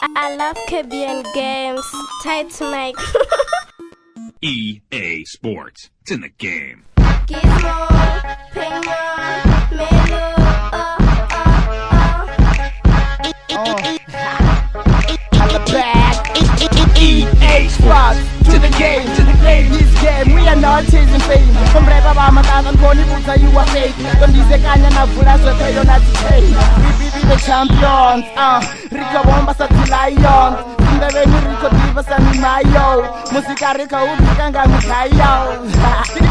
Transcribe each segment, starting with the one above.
I love Caribbean games. Tied to make. EA Sports. It's in the game. Gizmo, Penguin, Melu, EA Sports, to the game, this game, we are not chasing fame. From Reba Bamadan and Goni Buta, you are fake. Don't use the canyon of Fulas, so you're not we be the champions, Rico Bombas at the Lions. The venue Rico Divas and Mayo. Musica Rico, Ubikanga Mikayo.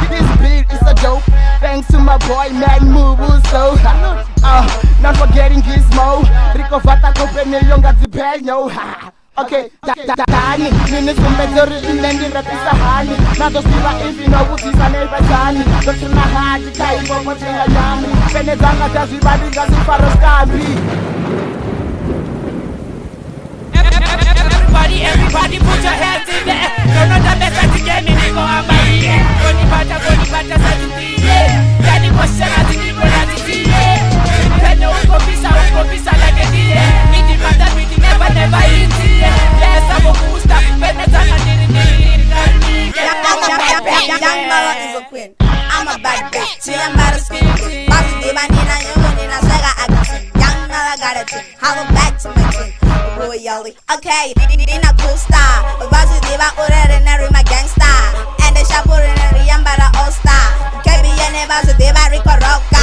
This beat is a joke, thanks to my boy Mad Mubu. So, not forgetting Gizmo. Rico Fata Company, young at the Peño. Okay, Dani, Minis Memory in the Rapisahani. Not to see if you know what is an Ebasani. Dr. Nahadi, Kaibo, Matina Yami. Venezanga, Jazibadi, Gazifaroscabi. Everybody put your hands in the air. You're not the best at the game, you go and buy it. Goni bata, Danny was shut out the people at the tea. Penno, Pisa, like a deer. Meeting matter, meeting never eat. Yes, I'm a booster. Venezana didn't. Young Mala is a queen. I'm a bad bitch. See, I'm about to skin. Positive, I need a young and I said I got Young Mala got a chick. Holla back to my chick. Okay, in a cool star. Positive, I ordered and I my gangsta. And the shop ordered and Riambara All Star. KBN positive, I Rico Roca.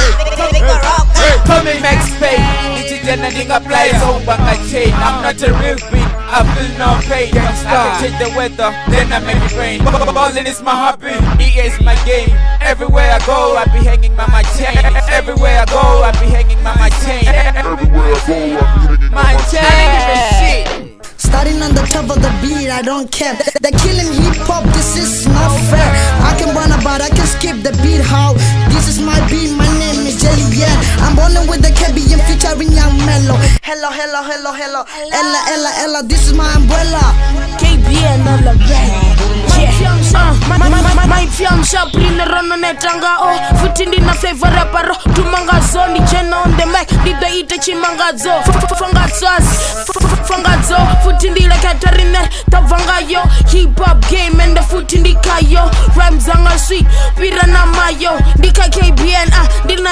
Come in, Max Pay. It's a generating a play. So back I chain. I'm not a real beat. I feel no pain. I can change the weather, then I make it rain. Ballin' is my hobby, EA is my game. Everywhere I go, I be hanging by my chain. Everywhere I go, I be hanging by my chain. Everywhere I go, I be hanging my chain. Starting on the top of the beat, I don't care. They're killing hip-hop, this is not fair. I can run about, I can skip the beat. How? This is my beat, my name is Jelly, yeah. I'm rolling with the Caribbean featuring Young Mello. Hello. Ella, this is my umbrella. KBN on the back. My fiamsha prina rona netanga oh futindi na flavor raparo tumangazo ni chena on the mic dida ite chimangazo fangazo futindi la Katarina tavangayo hip hop game and the futindi kayo rhymes anga sweet pira na mayo dika KBN dina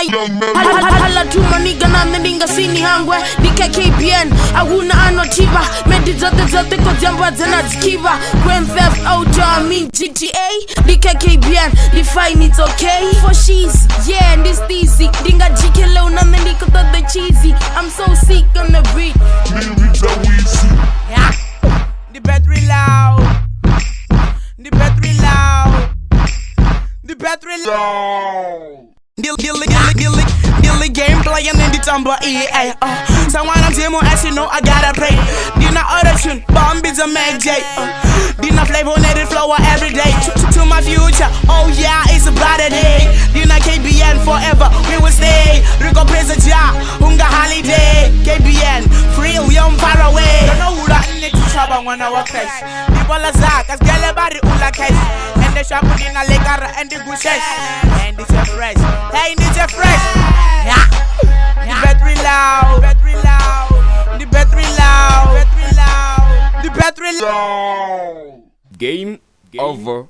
hala tumaniga na ndinga sini hangwe dika KBN aguna anotiba medi zote ko jamba zana zikiba Grand Theft Auto I mean GTA dika KBN define it's okay for she's yeah and this easy dinga jikele unandika the cheesy I'm so sick on the beat yeah. The battery loud. The game playing in the tumble EA. So when I'm demo as you know I gotta pray. Dina auto tune, bomb is a Mac J. Dina flavor native flower every day. To my future, oh yeah, it's a brighter day. Dina KBN forever, we will stay. Rico praise a job, Hunga holiday. KBN, free, we on far away. Don't know who that next trouble when I walk face. People are Zach, as Galabari Ula case. And the shop in a Legara and the Gushes. And it's a fresh, hey, it's a fresh. Yeah. The battery loud. Game over.